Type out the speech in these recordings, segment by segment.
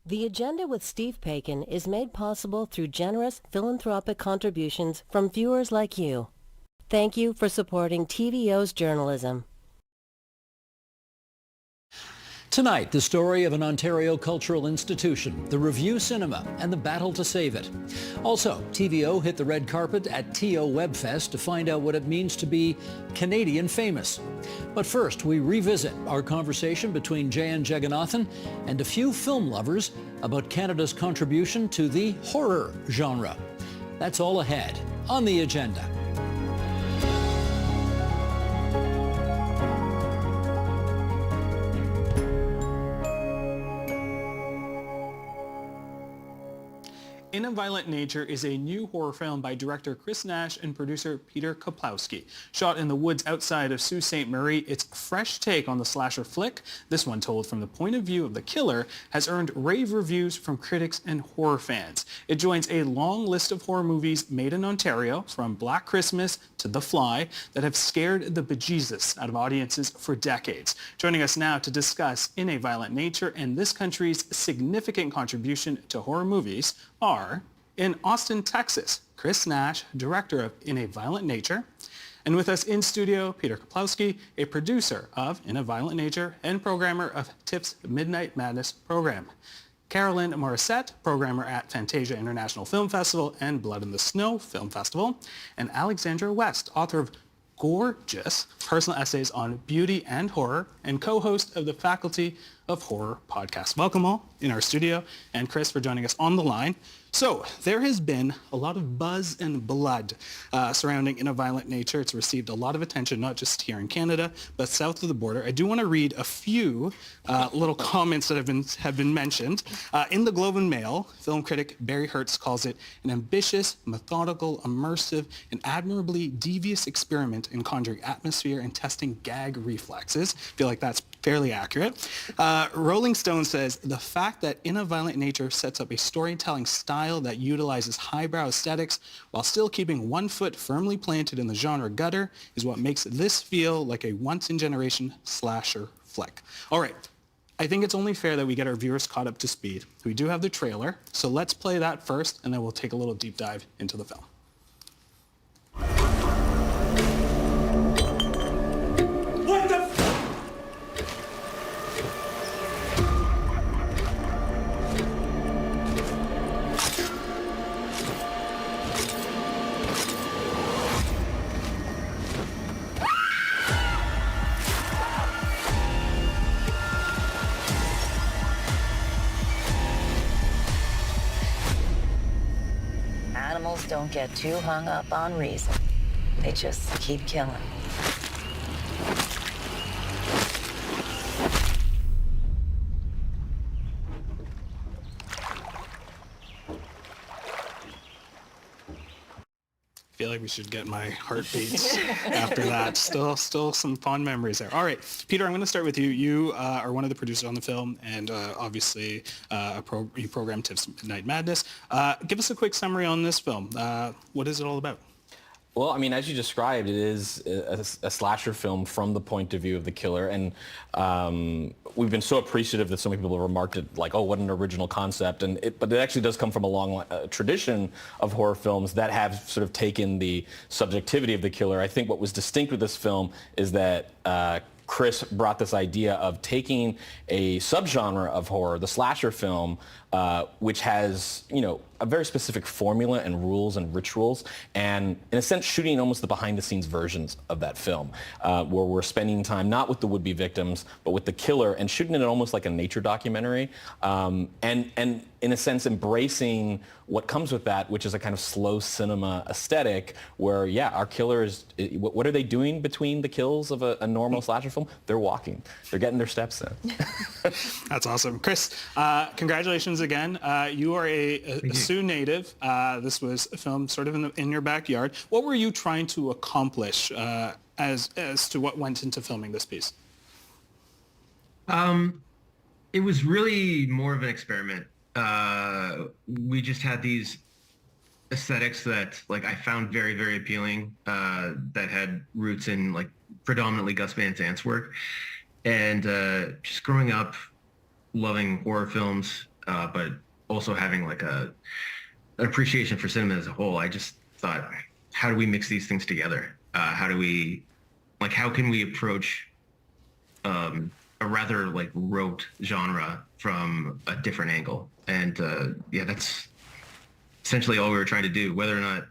The Agenda with Steve Paikin is made possible through generous philanthropic contributions from viewers like you. Thank you for supporting TVO's journalism. Tonight, the story of an Ontario cultural institution, the Revue Cinema, and the battle to save it. Also, TVO hit the red carpet at TO Webfest to find out what it means to be Canadian famous. But first, we revisit our conversation between Jayan Jagannathan and a few film lovers about Canada's contribution to the horror genre. That's all ahead on The Agenda. In a Violent Nature is a new horror film by director Chris Nash and producer Peter Kaplowski. Shot in the woods outside of Sault Ste. Marie, its fresh take on the slasher flick, this one told from the point of view of the killer, has earned rave reviews from critics and horror fans. It joins a long list of horror movies made in Ontario, from Black Christmas to The Fly, that have scared the bejesus out of audiences for decades. Joining us now to discuss In a Violent Nature and this country's significant contribution to horror movies are, in Austin, Texas, Chris Nash, director of In a Violent Nature, and with us in studio, Peter Kaplowski, a producer of In a Violent Nature and programmer of TIFF's Midnight Madness program. Carolyn Morissette, programmer at Fantasia International Film Festival and Blood in the Snow Film Festival, and Alexandra West, author of gorgeous personal essays on beauty and horror and co-host of the Faculty of Horror podcast. Welcome all in our studio, and Chris for joining us on the line. So there has been a lot of buzz and blood surrounding In a Violent Nature. It's received a lot of attention, not just here in Canada, but south of the border. I do want to read a few little comments that have been mentioned. In the Globe and Mail, film critic Barry Hertz calls it an ambitious, methodical, immersive, and admirably devious experiment in conjuring atmosphere and testing gag reflexes. I feel like that's fairly accurate. Rolling Stone says, the fact that In a Violent Nature sets up a storytelling style that utilizes highbrow aesthetics while still keeping one foot firmly planted in the genre gutter is what makes this feel like a once-in-generation slasher flick. All right. I think it's only fair that we get our viewers caught up to speed. We do have the trailer, so let's play that first, and then we'll take a little deep dive into the film. Animals don't get too hung up on reason. They just keep killing. I feel like we should get my heartbeats after that. Still some fond memories there. All right, Peter, I'm going to start with you. You are one of the producers on the film, and obviously you program TIFF's Midnight Madness. Give us a quick summary on this film. What is it all about? Well, I mean, as you described, it is a slasher film from the point of view of the killer, and we've been so appreciative that so many people have remarked it, like, oh, what an original concept, but it actually does come from a long tradition of horror films that have sort of taken the subjectivity of the killer. I think what was distinct with this film is that Chris brought this idea of taking a subgenre of horror, the slasher film, which has, a very specific formula and rules and rituals, and in a sense shooting almost the behind-the-scenes versions of that film, where we're spending time not with the would-be victims, but with the killer, and shooting it almost like a nature documentary, and in a sense embracing what comes with that, which is a kind of slow cinema aesthetic, where, our killer is, what are they doing between the kills of a normal slasher film? They're walking. They're getting their steps in. That's awesome. Chris, congratulations again. You are a Sioux native. This was filmed sort of in your backyard. What were you trying to accomplish as to what went into filming this piece? It was really more of an experiment. We just had these aesthetics that I found very, very appealing, that had roots in predominantly Gus Van Sant's work. And just growing up loving horror films, but also having like an appreciation for cinema as a whole. I just thought, how do we mix these things together? How can we approach a rather like rote genre from a different angle? And that's essentially all we were trying to do. Whether or not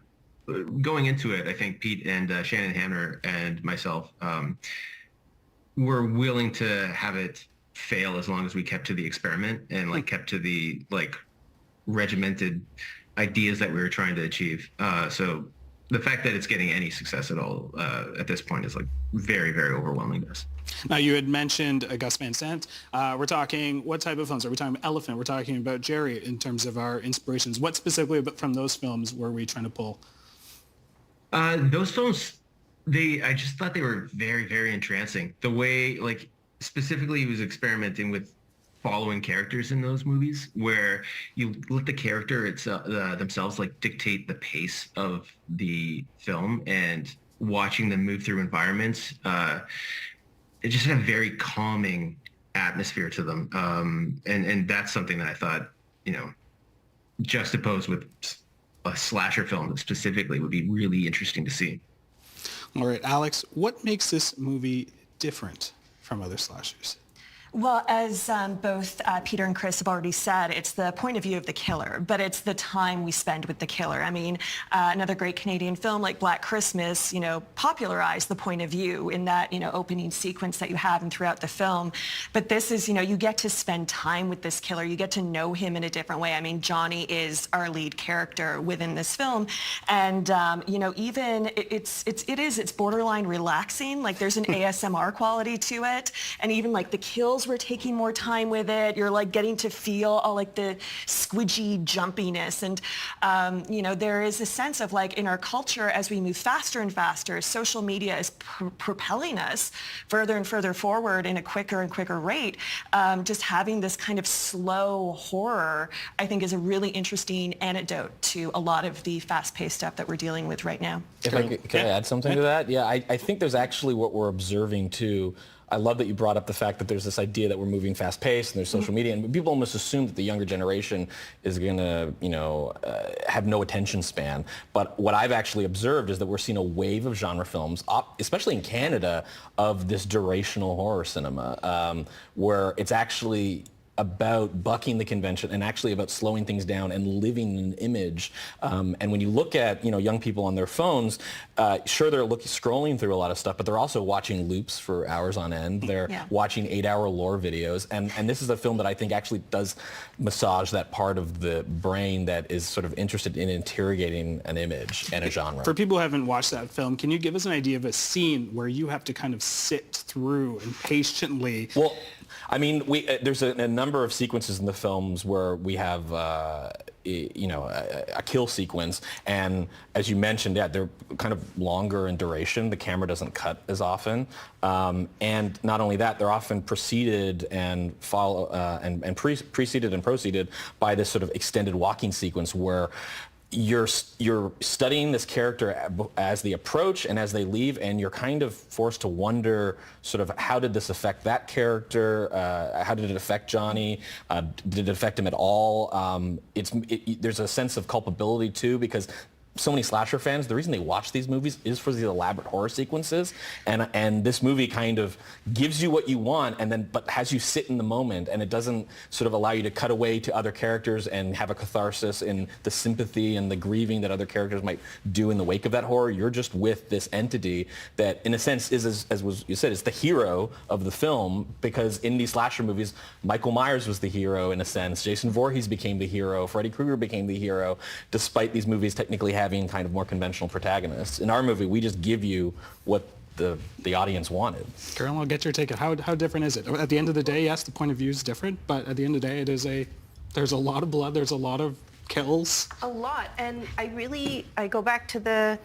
going into it, I think Pete and Shannon Hamner and myself were willing to have it fail as long as we kept to the experiment and like kept to the like regimented ideas that we were trying to achieve. So the fact that it's getting any success at all at this point is like very, very overwhelming to us. Now, you had mentioned Gus Van Sant. We're talking, what type of films? Are we talking about Elephant? We're talking about Jerry in terms of our inspirations. What specifically from those films were we trying to pull? Those films, I just thought they were very, very entrancing. The way, like, specifically he was experimenting with following characters in those movies, where you let the character themselves like dictate the pace of the film, and watching them move through environments. It just had a very calming atmosphere to them, and that's something that I thought, juxtaposed with a slasher film specifically would be really interesting to see. All right, Alex, what makes this movie different from other slashers? Well, as both Peter and Chris have already said, it's the point of view of the killer, but it's the time we spend with the killer. I mean, another great Canadian film like Black Christmas, popularized the point of view in that, opening sequence that you have and throughout the film. But this is, you get to spend time with this killer. You get to know him in a different way. I mean, Johnny is our lead character within this film. And, even it's borderline relaxing. Like there's an ASMR quality to it. And even like the kills, we're taking more time with it. You're like getting to feel all like the squidgy jumpiness. And, there is a sense of like in our culture, as we move faster and faster, social media is propelling us further and further forward in a quicker and quicker rate. Just having this kind of slow horror, I think, is a really interesting antidote to a lot of the fast-paced stuff that we're dealing with right now. Can I add something to that? Yeah, I think there's actually what we're observing too. I love that you brought up the fact that there's this idea that we're moving fast-paced and there's social media, and people almost assume that the younger generation is going to, have no attention span. But what I've actually observed is that we're seeing a wave of genre films, especially in Canada, of this durational horror cinema, where it's actually about bucking the convention and actually about slowing things down and living an image. And when you look at, young people on their phones, sure, they're scrolling through a lot of stuff, but they're also watching loops for hours on end. They're watching 8-hour lore videos. And this is a film that I think actually does massage that part of the brain that is sort of interested in interrogating an image and a genre. For people who haven't watched that film, can you give us an idea of a scene where you have to kind of sit through and patiently... Well, I mean, there's a number of sequences in the films where we have, a kill sequence, and as you mentioned, they're kind of longer in duration. The camera doesn't cut as often, and not only that, they're often preceded and preceded and proceeded by this sort of extended walking sequence where you're studying this character as they approach and as they leave, and you're kind of forced to wonder sort of how did this affect that character? How did it affect Johnny? Did it affect him at all? There's a sense of culpability too, because so many slasher fans, the reason they watch these movies is for these elaborate horror sequences, and this movie kind of gives you what you want, but has you sit in the moment, and it doesn't sort of allow you to cut away to other characters and have a catharsis in the sympathy and the grieving that other characters might do in the wake of that horror. You're just with this entity that, in a sense, is, as you said, is the hero of the film, because in these slasher movies, Michael Myers was the hero in a sense, Jason Voorhees became the hero, Freddy Krueger became the hero, despite these movies technically having kind of more conventional protagonists. In our movie, we just give you what the audience wanted. Carol, I'll get your take. How different is it? At the end of the day, yes, the point of view is different, but at the end of the day, there's a lot of blood, there's a lot of kills. A lot, and I go back to the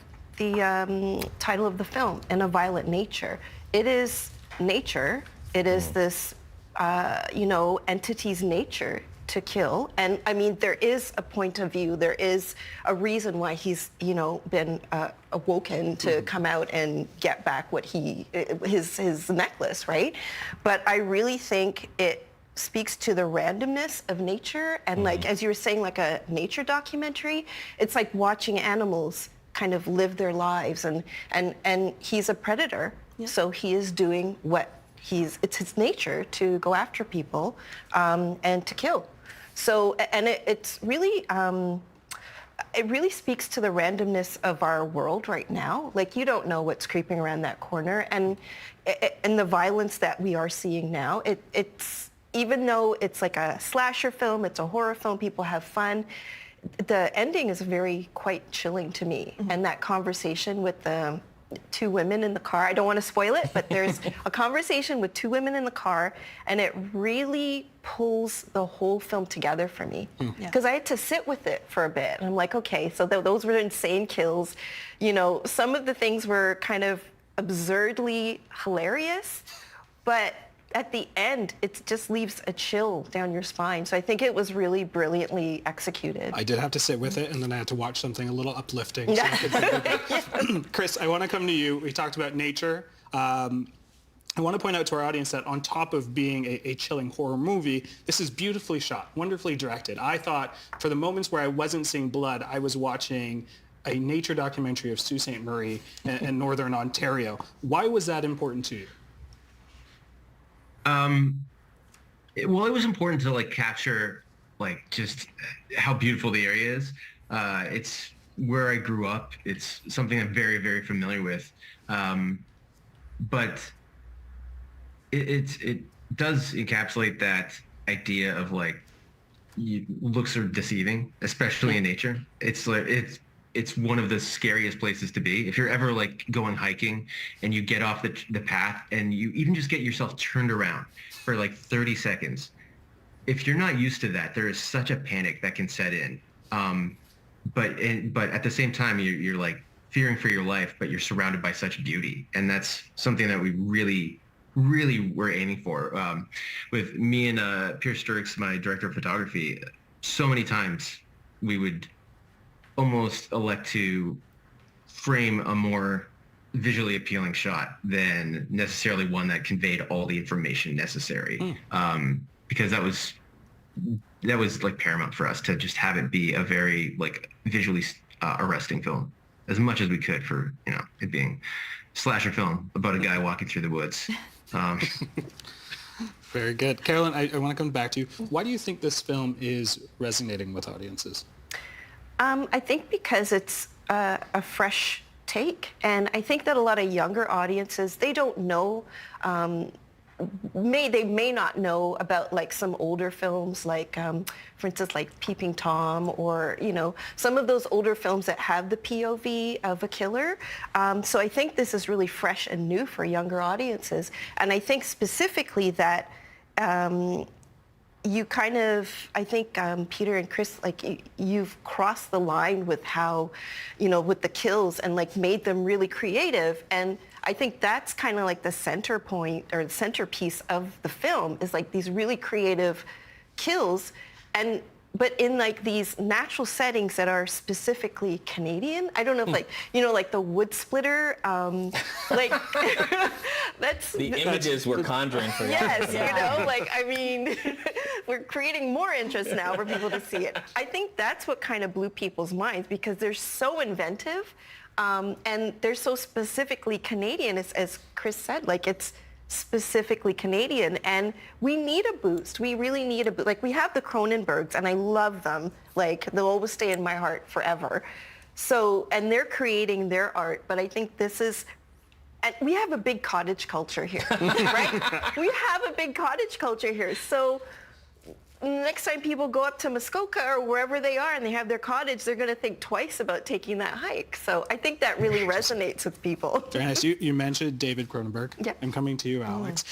title of the film, In a Violent Nature. It is nature. It is this, entity's nature to kill. And I mean, there is a point of view, there is a reason why he's, been awoken to come out and get back what his necklace, right? But I really think it speaks to the randomness of nature. And like, as you were saying, like a nature documentary, it's like watching animals kind of live their lives. And he's a predator. Yeah. So he is doing what it's his nature to go after people and to kill. So, and it's really, it really speaks to the randomness of our world right now. Like, you don't know what's creeping around that corner. And the violence that we are seeing now, it's, even though it's like a slasher film, it's a horror film, people have fun, the ending is quite chilling to me. Mm-hmm. And that conversation with the two women in the car, I don't want to spoil it, but there's a conversation with two women in the car, and it really pulls the whole film together for me. Because I had to sit with it for a bit. And I'm like, okay, so those were insane kills. You know, some of the things were kind of absurdly hilarious, but at the end, it just leaves a chill down your spine. So I think it was really brilliantly executed. I did have to sit with it, and then I had to watch something a little uplifting. So I could Chris, I want to come to you. We talked about nature. I want to point out to our audience that on top of being a chilling horror movie, this is beautifully shot, wonderfully directed. I thought for the moments where I wasn't seeing blood, I was watching a nature documentary of Sault Ste. Marie in Northern Ontario. Why was that important to you? Well, it was important to like capture like just how beautiful the area is. It's where I grew up. It's something I'm very, very familiar with. But it does encapsulate that idea of like looks are deceiving, especially in nature. It's like it's one of the scariest places to be. If you're ever like going hiking and you get off the path and you even just get yourself turned around for like 30 seconds, if you're not used to that, there is such a panic that can set in. But at the same time, you're like fearing for your life, but you're surrounded by such beauty. And that's something that we really, really were aiming for. With me and Pierce Sturks, my director of photography, so many times we would almost elect to frame a more visually appealing shot than necessarily one that conveyed all the information necessary. Because that was like paramount for us to just have it be a very like visually arresting film as much as we could for, you know, it being a slasher film about a guy walking through the woods. Very good. Carolyn, I want to come back to you. Why do you think this film is resonating with audiences? I think because it's a fresh take, and I think that a lot of younger audiences, they don't know, they may not know about like some older films like, for instance, like Peeping Tom, or, you know, some of those older films that have the POV of a killer. So I think this is really fresh and new for younger audiences. And I think specifically that you kind of, I think Peter and Chris, like you've crossed the line with how, you know, with the kills and like made them really creative. And I think that's kind of like the center point or the centerpiece of the film is like these really creative kills. But in like these natural settings that are specifically Canadian. I don't know if like, you know, like the wood splitter, like that's... The images we're conjuring for you. Yes, you know, like, I mean, we're creating more interest now for people to see it. I think that's what kind of blew people's minds because they're so inventive and they're so specifically Canadian, as Chris said, like it's specifically Canadian, and we need a boost. We really need a boost. Like we have the Cronenbergs, and I love them. Like they'll always stay in my heart forever. So, and they're creating their art, but I think this is, and we have a big cottage culture here, right? We have a big cottage culture here. So next time people go up to Muskoka or wherever they are and they have their cottage, they're going to think twice about taking that hike. So I think that really resonates with people. Very nice. You mentioned David Cronenberg. Yep. I'm coming to you, Alex.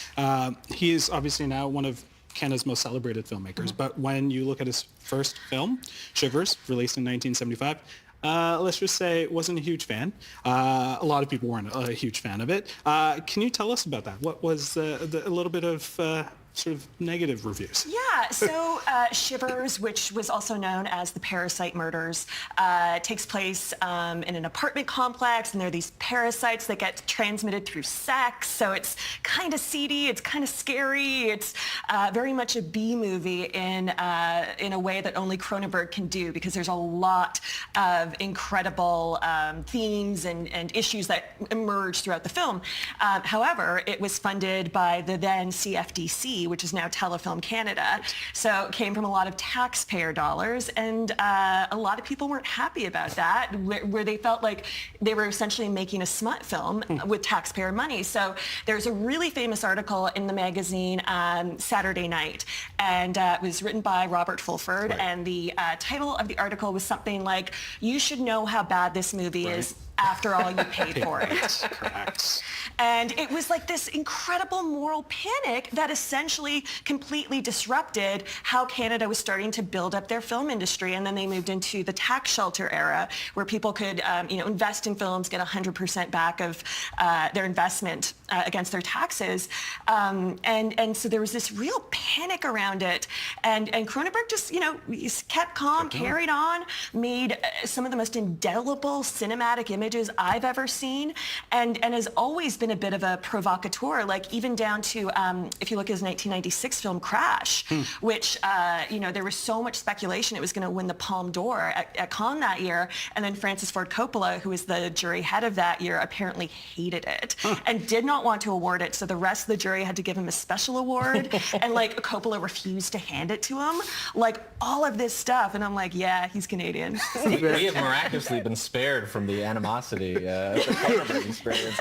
He is obviously now one of Canada's most celebrated filmmakers. But when you look at his first film, Shivers, released in 1975, let's just say wasn't a huge fan. A lot of people weren't a huge fan of it. Can you tell us about that? What was a little bit of sort of negative reviews. Yeah, so Shivers, which was also known as the Parasite Murders, takes place in an apartment complex, and there are these parasites that get transmitted through sex, so it's kind of seedy, it's kind of scary, it's very much a B movie in a way that only Cronenberg can do, because there's a lot of incredible themes and issues that emerge throughout the film. However, it was funded by the then CFDC, which is now Telefilm Canada. So it came from a lot of taxpayer dollars, and a lot of people weren't happy about that, where they felt like they were essentially making a smut film with taxpayer money. So there's a really famous article in the magazine Saturday Night, and it was written by Robert Fulford, and the title of the article was something like, "You should know how bad this movie is after all you paid for it." Correct. And it was like this incredible moral panic that essentially completely disrupted how Canada was starting to build up their film industry. And then they moved into the tax shelter era, where people could invest in films, get 100% back of their investment against their taxes. And so there was this real panic around it. And Cronenberg just, he kept calm, carried on, made some of the most indelible cinematic images I've ever seen, and has always been a bit of a provocateur, like even down to, if you look at his 1996 film Crash, which, there was so much speculation it was going to win the Palme d'Or at Cannes that year, and then Francis Ford Coppola, who was the jury head of that year, apparently hated it and did not want to award it, so the rest of the jury had to give him a special award, and Coppola refused to hand it to him, all of this stuff, and I'm like, yeah, he's Canadian. We have miraculously been spared from the animosity of the Cronenberg experience.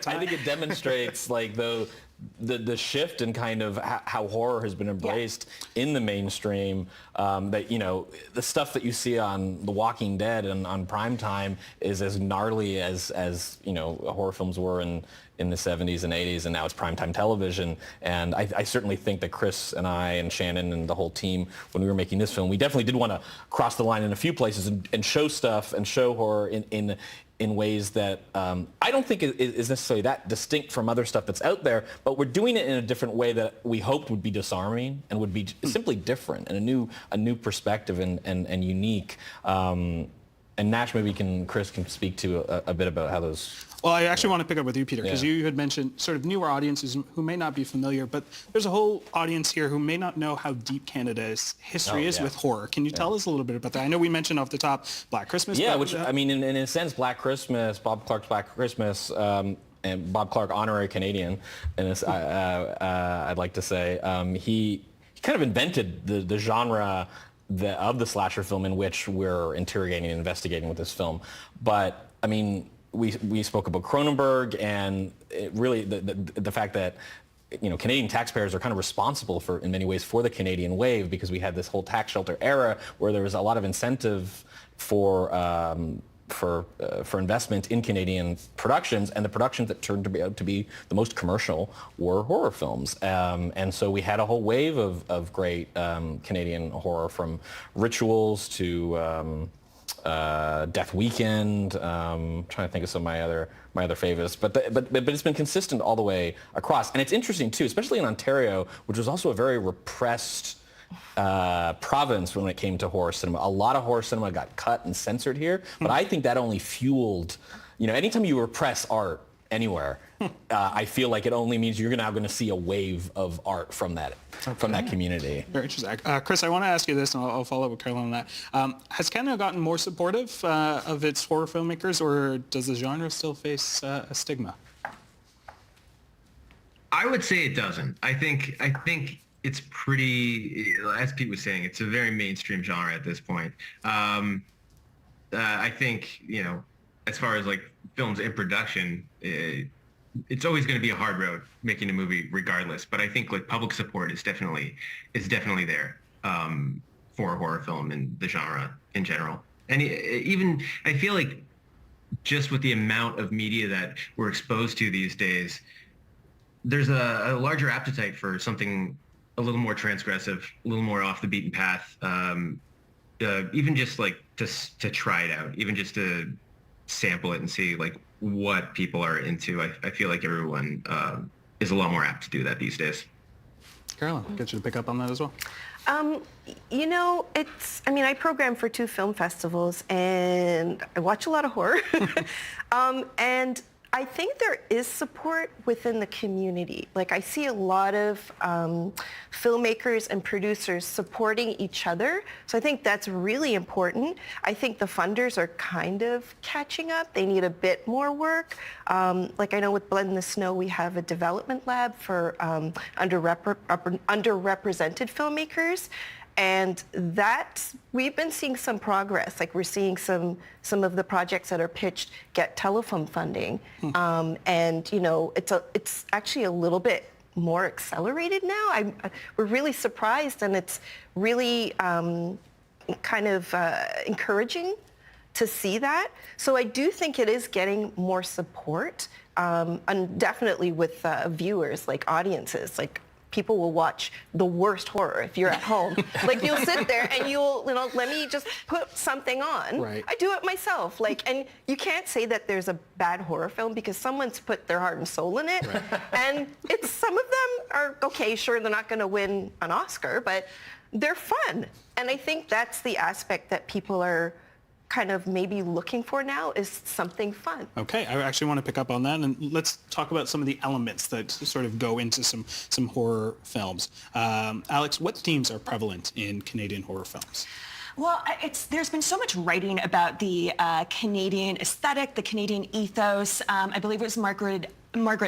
I think it demonstrates the shift in kind of how horror has been embraced in the mainstream. That the stuff that you see on The Walking Dead and on primetime is as gnarly as horror films were in the 70s and 80s, and now it's primetime television. And I certainly think that Chris and I and Shannon and the whole team, when we were making this film, we definitely did want to cross the line in a few places and show stuff and show horror in ways that I don't think is necessarily that distinct from other stuff that's out there, but we're doing it in a different way that we hoped would be disarming and would be simply different and a new perspective and unique. And Nash, maybe Chris can speak to a bit about how those... Well, I actually want to pick up with you, Peter, because you had mentioned sort of newer audiences who may not be familiar, but there's a whole audience here who may not know how deep Canada's history is with horror. Can you tell us a little bit about that? I know we mentioned off the top Black Christmas. Yeah, which, in a sense, Black Christmas, Bob Clark's Black Christmas, and Bob Clark, honorary Canadian, and I'd like to say, he kind of invented the genre of the slasher film in which we're interrogating and investigating with this film. But, we spoke about Cronenberg, and really the fact that Canadian taxpayers are kind of responsible in many ways for the Canadian wave, because we had this whole tax shelter era where there was a lot of incentive for investment in Canadian productions, and the productions that turned out to be the most commercial were horror films. And so we had a whole wave of great Canadian horror, from Rituals to Death Weekend. Trying to think of some of my other favorites, but it's been consistent all the way across. And it's interesting too, especially in Ontario, which was also a very repressed province when it came to horror cinema. A lot of horror cinema got cut and censored here, but I think that only fueled, anytime you repress art anywhere, I feel like it only means you're now going to see a wave of art from that community. Very interesting. Chris, I want to ask you this, and I'll follow up with Caroline on that. Has Canada gotten more supportive of its horror filmmakers, or does the genre still face a stigma? I would say it doesn't. I think it's pretty, as Pete was saying, it's a very mainstream genre at this point. I think, as far as films in production, it's always going to be a hard road making a movie regardless. But I think public support is definitely there for a horror film and the genre in general. And even I feel like just with the amount of media that we're exposed to these days, there's a larger appetite for something a little more transgressive, a little more off the beaten path. Even just to try it out, even just to sample it and see what people are into. I feel like everyone is a lot more apt to do that these days. Carolyn, get you to pick up on that as well. You know, I program for 2 film festivals and I watch a lot of horror. And I think there is support within the community. Like I see a lot of filmmakers and producers supporting each other. So I think that's really important. I think the funders are kind of catching up. They need a bit more work. Like I know with Blood in the Snow, we have a development lab for underrepresented filmmakers. And that we've been seeing some progress. Like we're seeing some of the projects that are pitched get telephone funding, and you know it's actually a little bit more accelerated now. We're really surprised, and it's really kind of encouraging to see that. So I do think it is getting more support, and definitely with viewers, like audiences, like. People will watch the worst horror if you're at home. Like you'll sit there and you'll, let me just put something on. Right. I do it myself. Like, and you can't say that there's a bad horror film because someone's put their heart and soul in it. Right. And some of them are okay, sure, they're not going to win an Oscar, but they're fun. And I think that's the aspect that people are kind of maybe looking for now is something fun. Okay, I actually want to pick up on that, and let's talk about some of the elements that sort of go into some horror films. Alex, what themes are prevalent in Canadian horror films? Well, there's been so much writing about the Canadian aesthetic, the Canadian ethos. I believe it was Margaret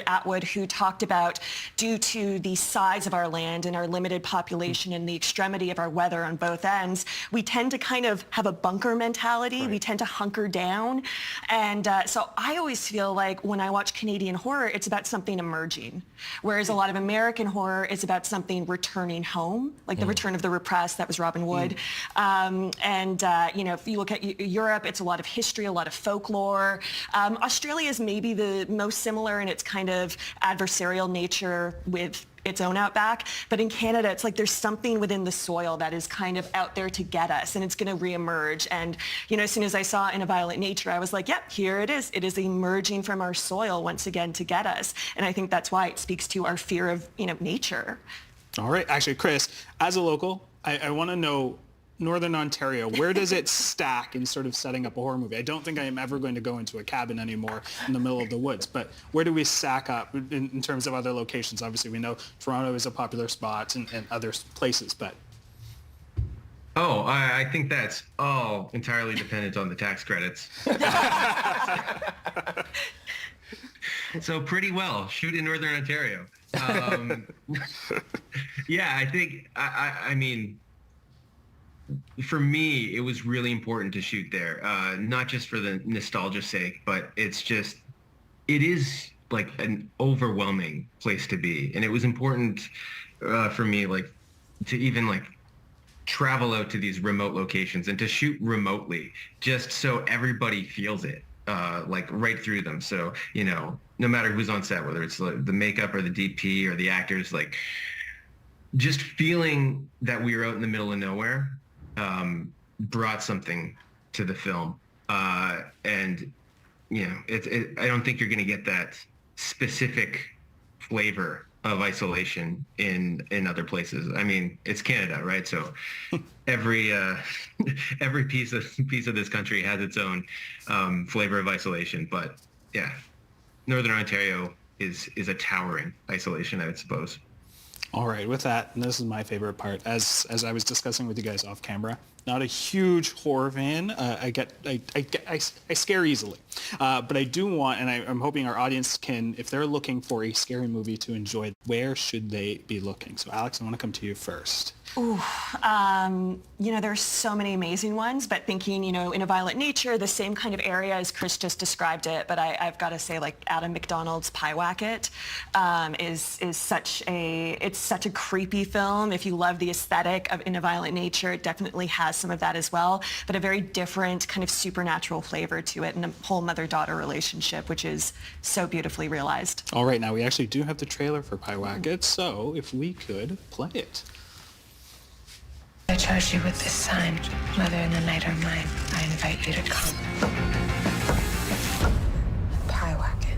Atwood who talked about, due to the size of our land and our limited population and the extremity of our weather on both ends, we tend to kind of have a bunker mentality. Right. We tend to hunker down. And so I always feel like when I watch Canadian horror, it's about something emerging. Whereas a lot of American horror is about something returning home, like the Return of the Repressed, that was Robin Wood. If you look at Europe, it's a lot of history, a lot of folklore. Australia is maybe the most similar in its kind of adversarial nature with its own outback. But in Canada, it's like there's something within the soil that is kind of out there to get us, and it's going to reemerge. And, as soon as I saw In a Violent Nature, I was like, yep, here it is. It is emerging from our soil once again to get us. And I think that's why it speaks to our fear of, nature. All right. Actually, Chris, as a local, I want to know, Northern Ontario, where does it stack in sort of setting up a horror movie? I don't think I am ever going to go into a cabin anymore in the middle of the woods, but where do we stack up in terms of other locations? Obviously, we know Toronto is a popular spot and other places, but... Oh, I think that's all entirely dependent on the tax credits. So pretty well, shoot in Northern Ontario. Yeah, I think, I mean... For me, it was really important to shoot there, not just for the nostalgia's sake, but it is like an overwhelming place to be. And it was important for me, like, to even like travel out to these remote locations and to shoot remotely, just so everybody feels it, like right through them. So, no matter who's on set, whether it's the makeup or the DP or the actors, like just feeling that we were out in the middle of nowhere brought something to the film, and I don't think you're going to get that specific flavor of isolation in other places. I mean, it's Canada, right? So every piece of this country has its own flavor of isolation. But yeah, Northern Ontario is a towering isolation, I would suppose. All right, with that, and this is my favorite part, as I was discussing with you guys off camera, not a huge horror fan. I scare easily, but I do want, and I'm hoping our audience can, if they're looking for a scary movie to enjoy, where should they be looking? So Alex, I want to come to you first. Ooh, there's so many amazing ones, but thinking, In a Violent Nature, the same kind of area as Chris just described it, but I've got to say, like, Adam McDonald's Paiwacket is such a creepy film. If you love the aesthetic of In a Violent Nature, it definitely has some of that as well, but a very different kind of supernatural flavor to it, and a whole mother-daughter relationship, which is so beautifully realized. All right, now we actually do have the trailer for Paiwacket, so if we could play it. I charge you with this sign. Whether in the night or mine, I invite you to come. Paiwacket.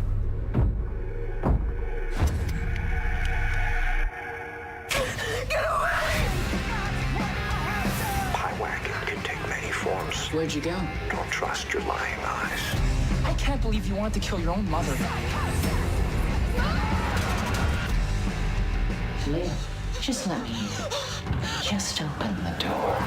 Where'd you go? Don't trust your lying eyes. I can't believe you wanted to kill your own mother. Leo, just let me in. Just open the door.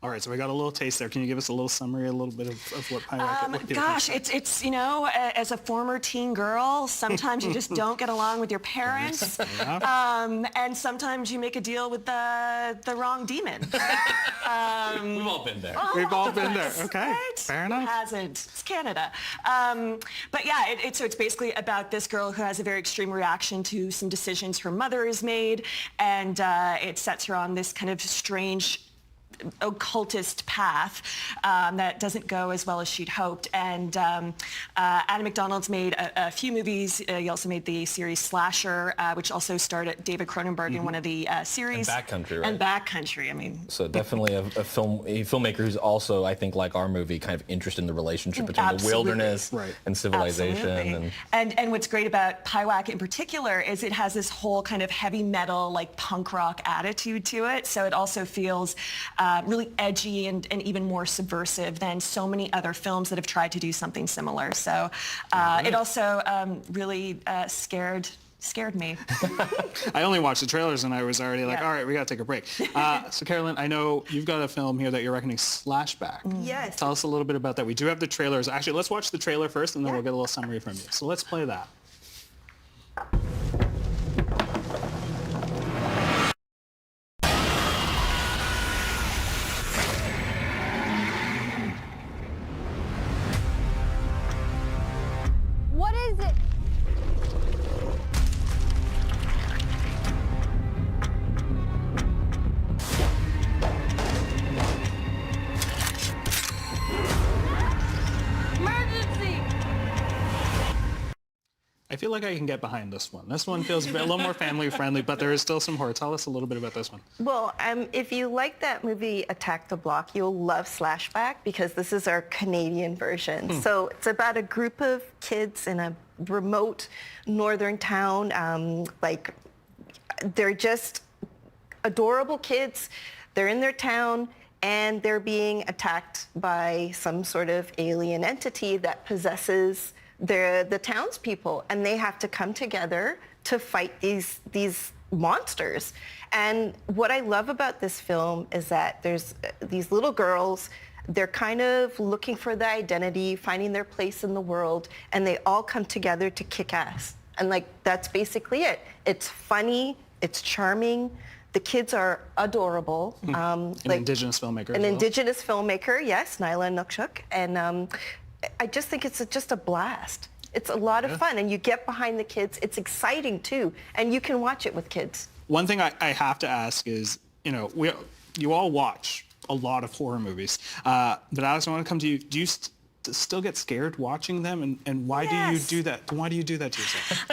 All right, so we got a little taste there. Can you give us a little summary, a little bit of what Paikin? Gosh, it's as a former teen girl, sometimes you just don't get along with your parents, and sometimes you make a deal with the wrong demon. We've all been there. We've all been there. Okay, right? fair enough. Who hasn't? It's Canada. But yeah, it's basically about this girl who has a very extreme reaction to some decisions her mother has made, and it sets her on this kind of strange occultist path that doesn't go as well as she'd hoped. And Adam McDonald's made a few movies. He also made the series Slasher, which also starred David Cronenberg in one of the series. And Backcountry, right? And Backcountry, I mean. So definitely a filmmaker who's also, I think, like our movie, kind of interested in the relationship between the wilderness and civilization. And what's great about Paiwak in particular is it has this whole kind of heavy metal, like punk rock attitude to it. So it also feels really edgy and even more subversive than so many other films that have tried to do something similar. So it also really scared me. I only watched the trailers and I was already like, all right, we got to take a break. So Carolyn, I know you've got a film here that you're reckoning Slashback. Yes. Tell us a little bit about that. We do have the trailers. Actually, let's watch the trailer first and then we'll get a little summary from you. So let's play that. What is it? Emergency! I feel like I can get behind this one. This one feels a little more family friendly, but there is still some horror. Tell us a little bit about this one. Well, if you like that movie Attack the Block, you'll love Slashback because this is our Canadian version. So it's about a group of kids in a remote northern town. They're just adorable kids. They're in their town and they're being attacked by some sort of alien entity that possesses the townspeople, and they have to come together to fight these monsters. And what I love about this film is that there's these little girls, they're kind of looking for their identity, finding their place in the world, and they all come together to kick ass. And that's basically it. It's funny, it's charming. The kids are adorable. An Indigenous filmmaker. An Indigenous filmmaker, yes, Nyla Nukchuk. And I just think it's just a blast. It's a lot of fun, and you get behind the kids. It's exciting too, and you can watch it with kids. One thing I have to ask is, you all watch a lot of horror movies, but Alex, I want to come to you. Do you still get scared watching them, and why do you do that? Why do you do that to yourself?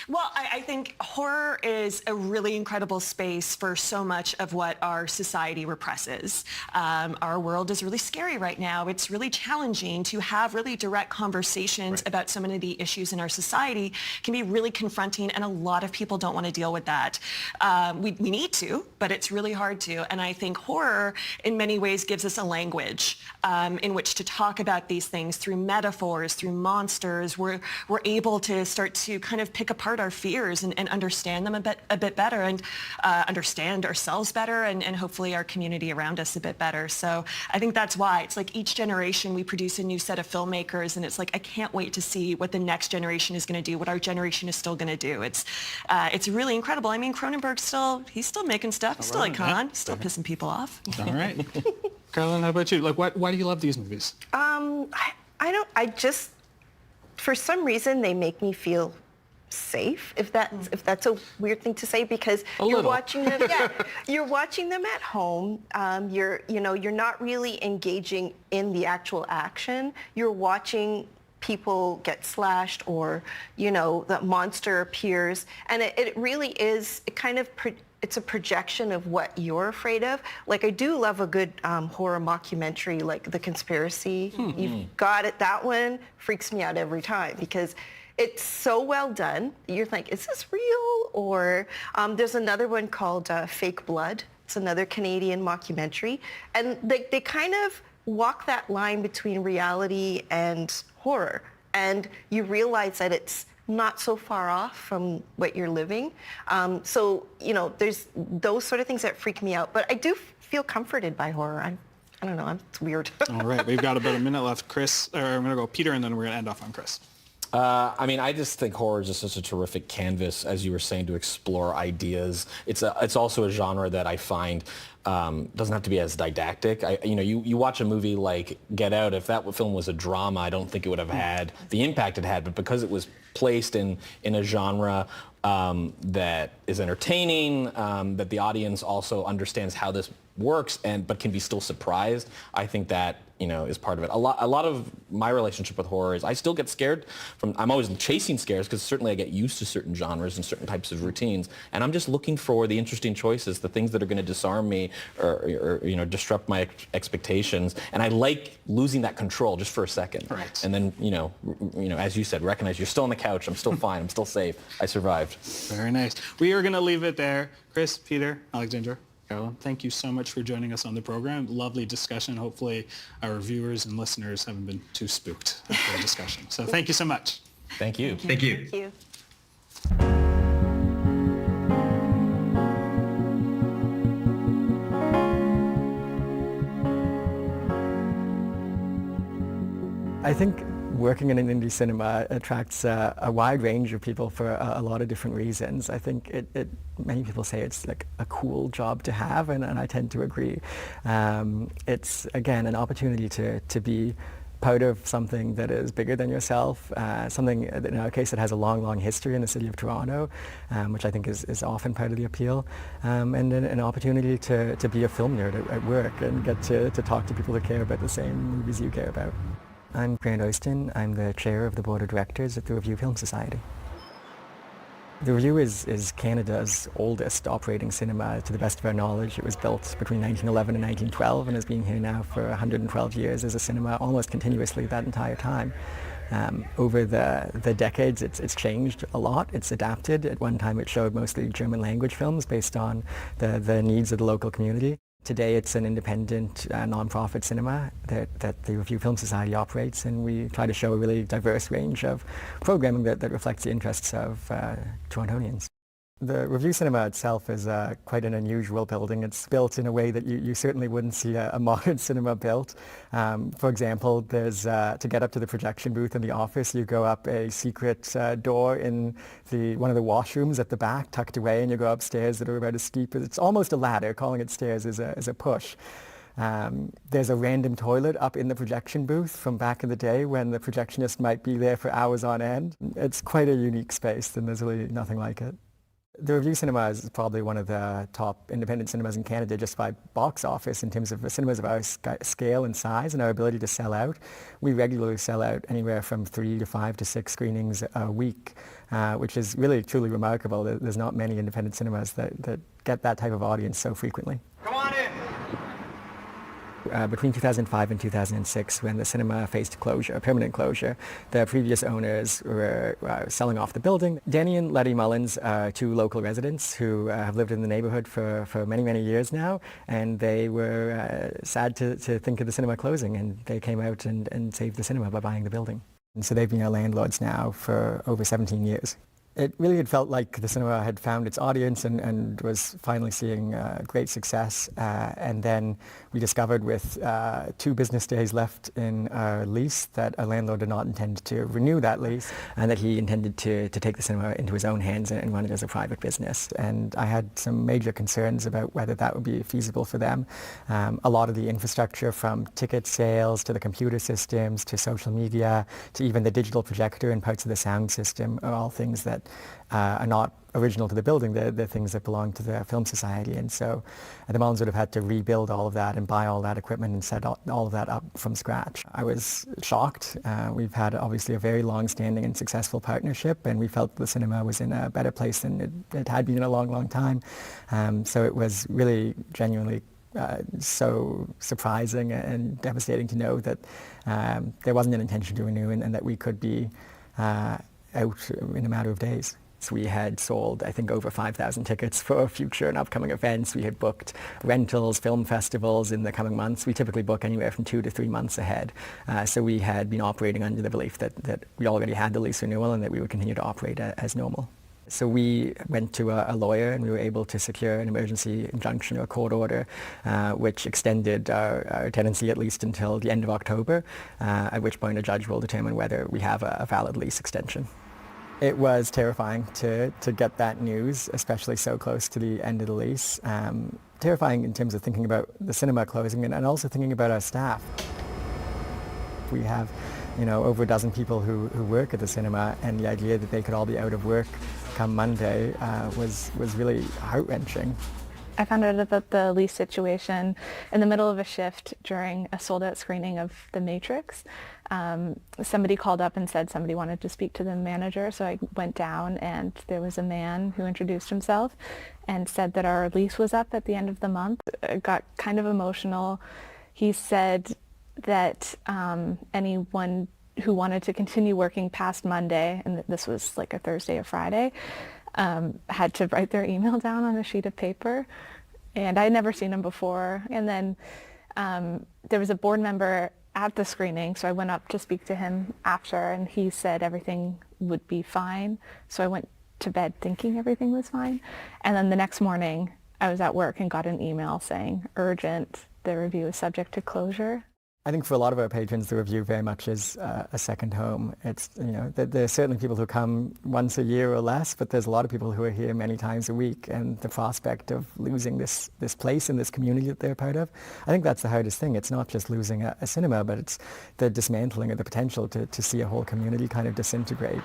Well, I think horror is a really incredible space for so much of what our society represses. Our world is really scary right now. It's really challenging to have really direct conversations about so many of the issues in our society. Can be really confronting, and a lot of people don't want to deal with that. We need to, but it's really hard to. And I think horror, in many ways, gives us a language in which to talk about these things through metaphors, through monsters. We're able to start to kind of pick apart our fears and understand them a bit better, and understand ourselves better, and hopefully our community around us a bit better. So I think that's why it's like each generation we produce a new set of filmmakers, and it's like I can't wait to see what the next generation is going to do, what our generation is still going to do. It's really incredible. I mean, Cronenberg's he's still making stuff, he's still icon, still pissing people off. All right. Carolyn, how about you? Why do you love these movies? I just, for some reason, they make me feel safe, if that's a weird thing to say, because you're watching them. You're watching them at home. You're not really engaging in the actual action. You're watching people get slashed, or the monster appears, and it really is it's a projection of what you're afraid of. I do love a good horror mockumentary like The Conspiracy. You've got it. That one freaks me out every time because it's so well done. You're like, is this real? Or there's another one called Fake Blood. It's another Canadian mockumentary. And they kind of walk that line between reality and horror. And you realize that it's not so far off from what you're living. So, there's those sort of things that freak me out. But I do feel comforted by horror. I don't know, it's weird. All right, we've got about a minute left. Chris, or I'm going to go Peter, and then we're going to end off on Chris. I just think horror is just such a terrific canvas, as you were saying, to explore ideas. It's also a genre that I find doesn't have to be as didactic. You watch a movie like Get Out. If that film was a drama, I don't think it would have had the impact it had. But because it was placed in a genre that is entertaining, that the audience also understands how this works, but can be still surprised, I think that is part of it. A lot of my relationship with horror is I still get scared I'm always chasing scares, because certainly I get used to certain genres and certain types of routines, and I'm just looking for the interesting choices, the things that are going to disarm me or disrupt my expectations, and I like losing that control just for a second. Right. And then as you said, recognize you're still on the couch, I'm still fine, I'm still safe, I survived. Very nice. We are going to leave it there. Chris, Peter, Alexandra, Carolyn, thank you so much for joining us on the program. Lovely discussion. Hopefully our viewers and listeners haven't been too spooked after the discussion. So thank you so much. Thank you. Thank you. Thank you. I think working in an indie cinema attracts a wide range of people for a lot of different reasons. I think many people say it's like a cool job to have, and I tend to agree. It's, again, an opportunity to be part of something that is bigger than yourself, something that, in our case, that has a long, long history in the city of Toronto, which I think is often part of the appeal, and an opportunity to be a film nerd at work and get to talk to people that care about the same movies you care about. I'm Grant Oyston. I'm the chair of the board of directors at the Revue Film Society. The Revue is Canada's oldest operating cinema, to the best of our knowledge. It was built between 1911 and 1912 and has been here now for 112 years as a cinema, almost continuously that entire time. Over the decades, it's changed a lot. It's adapted. At one time, it showed mostly German language films based on the needs of the local community. Today it's an independent non-profit cinema that the Revue Film Society operates, and we try to show a really diverse range of programming that reflects the interests of Torontonians. The Revue Cinema itself is quite an unusual building. It's built in a way that you certainly wouldn't see a modern cinema built. For example, there's to get up to the projection booth in the office, you go up a secret door in one of the washrooms at the back, tucked away, and you go upstairs that are about as steep as, it's almost a ladder. Calling it stairs is a push. There's a random toilet up in the projection booth from back in the day when the projectionist might be there for hours on end. It's quite a unique space, and there's really nothing like it. The Revue Cinema is probably one of the top independent cinemas in Canada just by box office in terms of cinemas of our scale and size and our ability to sell out. We regularly sell out anywhere from 3 to 5 to 6 screenings a week, which is really truly remarkable. There's not many independent cinemas that get that type of audience so frequently. Come on in! Between 2005 and 2006, when the cinema faced closure, permanent closure, the previous owners were selling off the building. Danny and Letty Mullins are two local residents who have lived in the neighborhood for many, many years now, and they were sad to think of the cinema closing, and they came out and saved the cinema by buying the building. And so they've been our landlords now for over 17 years. It really had felt like the cinema had found its audience and was finally seeing great success. And then we discovered with 2 business days left in our lease that our landlord did not intend to renew that lease, and that he intended to take the cinema into his own hands and run it as a private business. And I had some major concerns about whether that would be feasible for them. A lot of the infrastructure, from ticket sales to the computer systems to social media to even the digital projector and parts of the sound system, are all things that are not original to the building. They're things that belong to the Film Society. And so the Mullins would have had to rebuild all of that and buy all that equipment and set all of that up from scratch. I was shocked. We've had obviously a very long-standing and successful partnership, and we felt the cinema was in a better place than it had been in a long, long time. So it was really genuinely so surprising and devastating to know that there wasn't an intention to renew, and that we could be out in a matter of days. So we had sold, I think, over 5,000 tickets for future and upcoming events. We had booked rentals, film festivals in the coming months. We typically book anywhere from 2 to 3 months ahead. So we had been operating under the belief that we already had the lease renewal and that we would continue to operate as normal. So we went to a lawyer and we were able to secure an emergency injunction or court order, which extended our tenancy at least until the end of October, at which point a judge will determine whether we have a valid lease extension. It was terrifying to get that news, especially so close to the end of the lease. Terrifying in terms of thinking about the cinema closing and also thinking about our staff. We have, over a dozen people who work at the cinema, and the idea that they could all be out of work come Monday was really heart-wrenching. I found out about the lease situation in the middle of a shift during a sold-out screening of The Matrix. Somebody called up and said somebody wanted to speak to the manager, so I went down and there was a man who introduced himself and said that our lease was up at the end of the month. It got kind of emotional. He said that anyone who wanted to continue working past Monday, and this was like a Thursday or Friday, had to write their email down on a sheet of paper. And I had never seen him before. And then there was a board member at the screening, so I went up to speak to him after, and he said everything would be fine. So I went to bed thinking everything was fine. And then the next morning, I was at work and got an email saying, urgent, the Revue is subject to closure. I think for a lot of our patrons, the Revue very much is a second home. It's, there are certainly people who come once a year or less, but there's a lot of people who are here many times a week, and the prospect of losing this place and this community that they're part of, I think that's the hardest thing. It's not just losing a cinema, but it's the dismantling of the potential to see a whole community kind of disintegrate.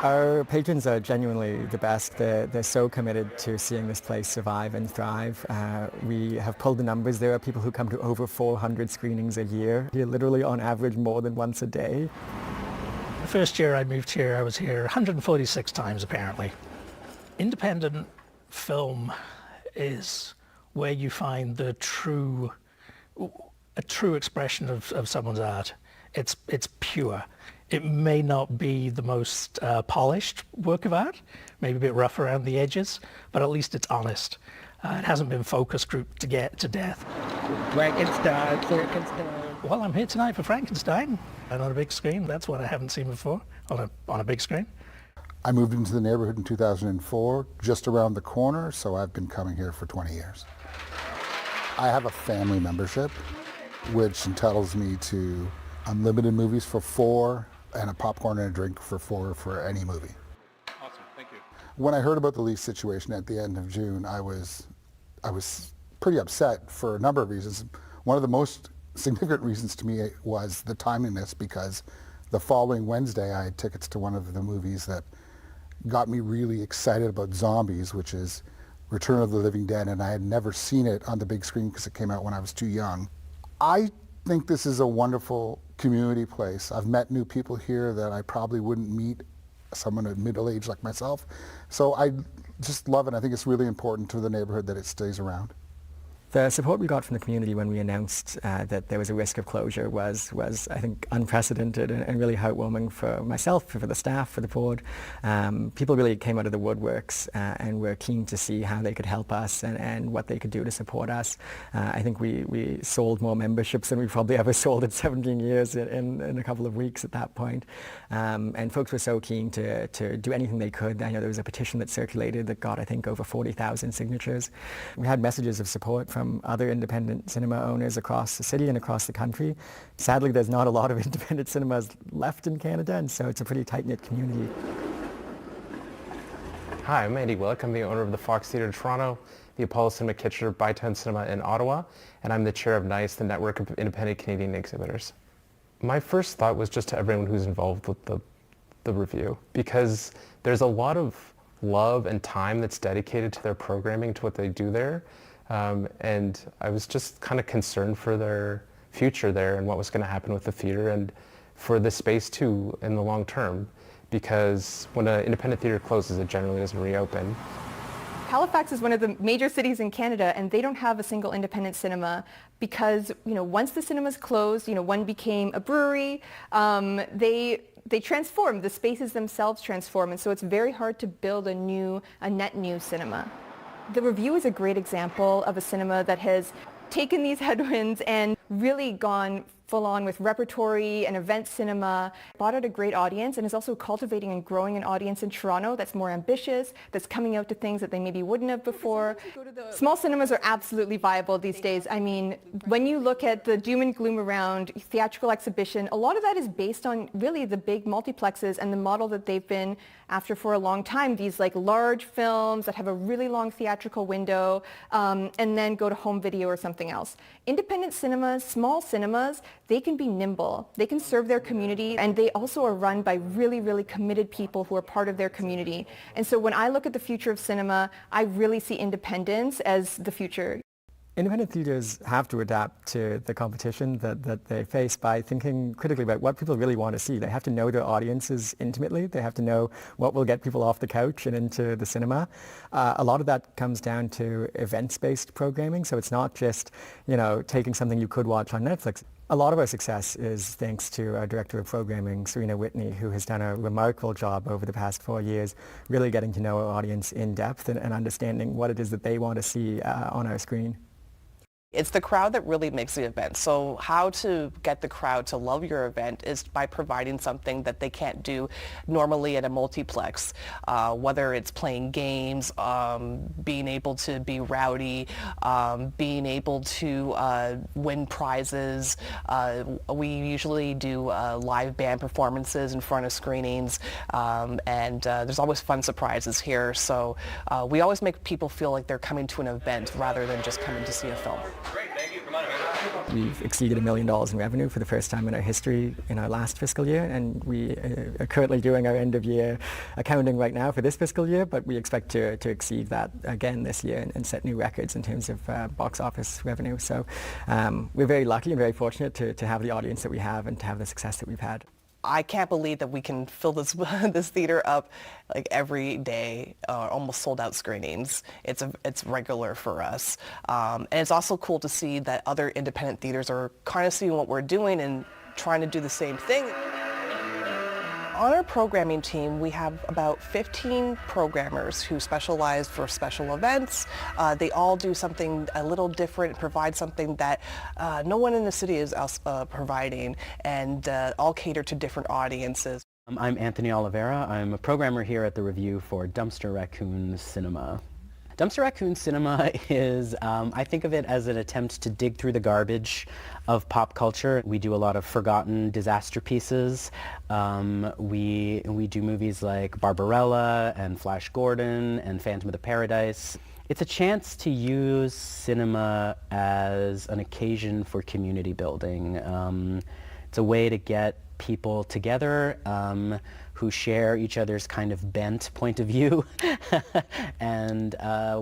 Our patrons are genuinely the best. They're so committed to seeing this place survive and thrive. We have pulled the numbers. There are people who come to over 400 screenings a year. Here literally on average more than once a day. The first year I moved here, I was here 146 times apparently. Independent film is where you find a true expression of someone's art. It's pure. It may not be the most polished work of art, maybe a bit rough around the edges, but at least it's honest. It hasn't been focus grouped to get to death. Frankenstein. Well, I'm here tonight for Frankenstein, and on a big screen. That's what I haven't seen before, on a big screen. I moved into the neighborhood in 2004, just around the corner, so I've been coming here for 20 years. I have a family membership, which entitles me to unlimited movies for $4 and a popcorn and a drink for $4 for any movie. Awesome, thank you. When I heard about the lease situation at the end of June, I was pretty upset for a number of reasons. One of the most significant reasons to me was the timeliness, because the following Wednesday I had tickets to one of the movies that got me really excited about zombies, which is Return of the Living Dead, and I had never seen it on the big screen because it came out when I was too young. I think this is a wonderful community place. I've met new people here that I probably wouldn't meet someone at middle age like myself. So I just love it. I think it's really important to the neighborhood that it stays around. The support we got from the community when we announced that there was a risk of closure was I think, unprecedented and really heartwarming for myself, for the staff, for the board. People really came out of the woodworks and were keen to see how they could help us and what they could do to support us. I think we sold more memberships than we probably ever sold in 17 years in a couple of weeks at that point. And folks were so keen to do anything they could. I know there was a petition that circulated that got, I think, over 40,000 signatures. We had messages of support from other independent cinema owners across the city and across the country. Sadly, there's not a lot of independent cinemas left in Canada, and so it's a pretty tight-knit community. Hi, I'm Andy Willick. I'm the owner of the Fox Theatre in Toronto, the Apollo Cinema Kitchener, Bytown Cinema in Ottawa, and I'm the chair of NICE, the Network of Independent Canadian Exhibitors. My first thought was just to everyone who's involved with the Revue, because there's a lot of love and time that's dedicated to their programming, to what they do there. And I was just kind of concerned for their future there and what was going to happen with the theater and for the space too in the long term, because when an independent theater closes, it generally doesn't reopen. Halifax is one of the major cities in Canada, and they don't have a single independent cinema because, once the cinemas closed, one became a brewery. they transform. The spaces themselves transform, and so it's very hard to build a net new cinema. The Revue is a great example of a cinema that has taken these headwinds and really gone full on with repertory and event cinema, brought out a great audience, and is also cultivating and growing an audience in Toronto that's more ambitious, that's coming out to things that they maybe wouldn't have before. Small cinemas are absolutely viable these days. I mean, when you look at the doom and gloom around theatrical exhibition, a lot of that is based on really the big multiplexes and the model that they've been after for a long time, these like large films that have a really long theatrical window, and then go to home video or something else. Independent cinemas, small cinemas, they can be nimble. They can serve their community, and they also are run by really, really committed people who are part of their community. And so when I look at the future of cinema, I really see independence as the future. Independent theatres have to adapt to the competition that they face by thinking critically about what people really want to see. They have to know their audiences intimately. They have to know what will get people off the couch and into the cinema. A lot of that comes down to events-based programming, so it's not just, taking something you could watch on Netflix. A lot of our success is thanks to our director of programming, Serena Whitney, who has done a remarkable job over the past 4 years, really getting to know our audience in depth and understanding what it is that they want to see on our screen. It's the crowd that really makes the event. So how to get the crowd to love your event is by providing something that they can't do normally at a multiplex, whether it's playing games, being able to be rowdy, being able to win prizes. We usually do live band performances in front of screenings, and there's always fun surprises here. So we always make people feel like they're coming to an event rather than just coming to see a film. Great, thank you. Come on, we've exceeded $1 million in revenue for the first time in our history in our last fiscal year, and we are currently doing our end-of-year accounting right now for this fiscal year, but we expect to exceed that again this year and set new records in terms of box office revenue. So we're very lucky and very fortunate to have the audience that we have and to have the success that we've had. I can't believe that we can fill this this theater up like every day, almost sold out screenings. It's regular for us. And it's also cool to see that other independent theaters are kind of seeing what we're doing and trying to do the same thing. On our programming team, we have about 15 programmers who specialize for special events. They all do something a little different, provide something that no one in the city is else providing, and all cater to different audiences. I'm Anthony Oliveira. I'm a programmer here at the Revue for Dumpster Raccoon Cinema. Dumpster Raccoon Cinema is, I think of it as an attempt to dig through the garbage of pop culture. We do a lot of forgotten disaster pieces. We do movies like Barbarella and Flash Gordon and Phantom of the Paradise. It's a chance to use cinema as an occasion for community building. It's a way to get people together who share each other's kind of bent point of view and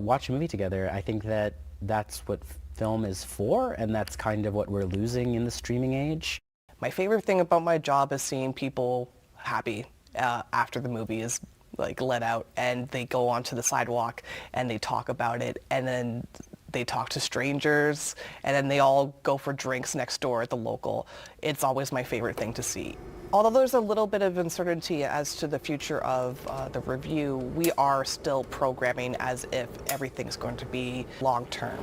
watch a movie together. I think that that's what film is for, and that's kind of what we're losing in the streaming age. My favorite thing about my job is seeing people happy after the movie is let out, and they go onto the sidewalk and they talk about it, and then they talk to strangers, and then they all go for drinks next door at the local. It's always my favorite thing to see. Although there's a little bit of uncertainty as to the future of the Revue, we are still programming as if everything's going to be long-term.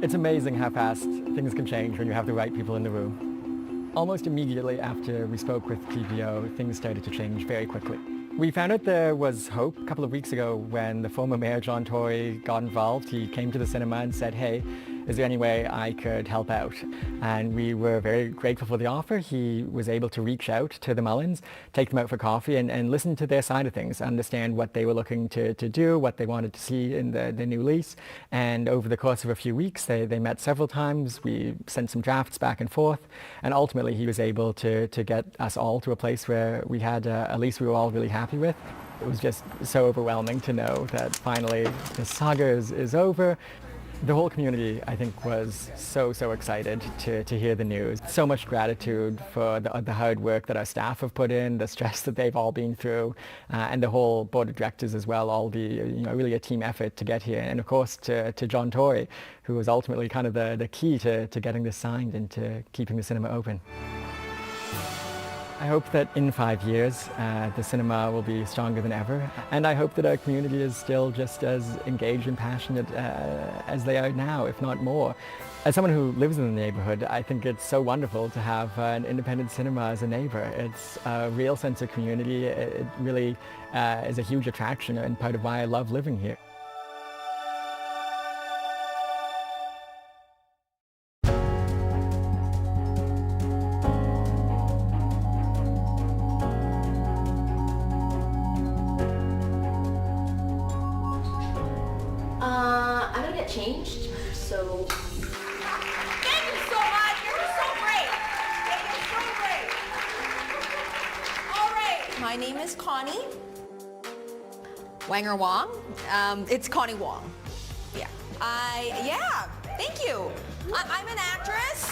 It's amazing how fast things can change when you have the right people in the room. Almost immediately after we spoke with TVO, things started to change very quickly. We found out there was hope a couple of weeks ago when the former mayor, John Tory, got involved. He came to the cinema and said, hey, is there any way I could help out? And we were very grateful for the offer. He was able to reach out to the Mullins, take them out for coffee, and listen to their side of things, understand what they were looking to do, what they wanted to see in the new lease. And over the course of a few weeks, they met several times. We sent some drafts back and forth. And ultimately, he was able to get us all to a place where we had a lease we were all really happy with. It was just so overwhelming to know that finally the saga is over. The whole community, I think, was so excited to hear the news. So much gratitude for the hard work that our staff have put in, the stress that they've all been through, and the whole board of directors as well, all the, really a team effort to get here. And of course to John Tory, who was ultimately kind of the key to getting this signed and to keeping the cinema open. I hope that in 5 years, the cinema will be stronger than ever. And I hope that our community is still just as engaged and passionate as they are now, if not more. As someone who lives in the neighborhood, I think it's so wonderful to have an independent cinema as a neighbor. It's a real sense of community. It really is a huge attraction and part of why I love living here. I'm gonna get changed, so... Thank you so much! You're just so great! You're so great! All right. My name is Connie. Wanger Wong. It's Connie Wong. Yeah. Thank you. I'm an actress.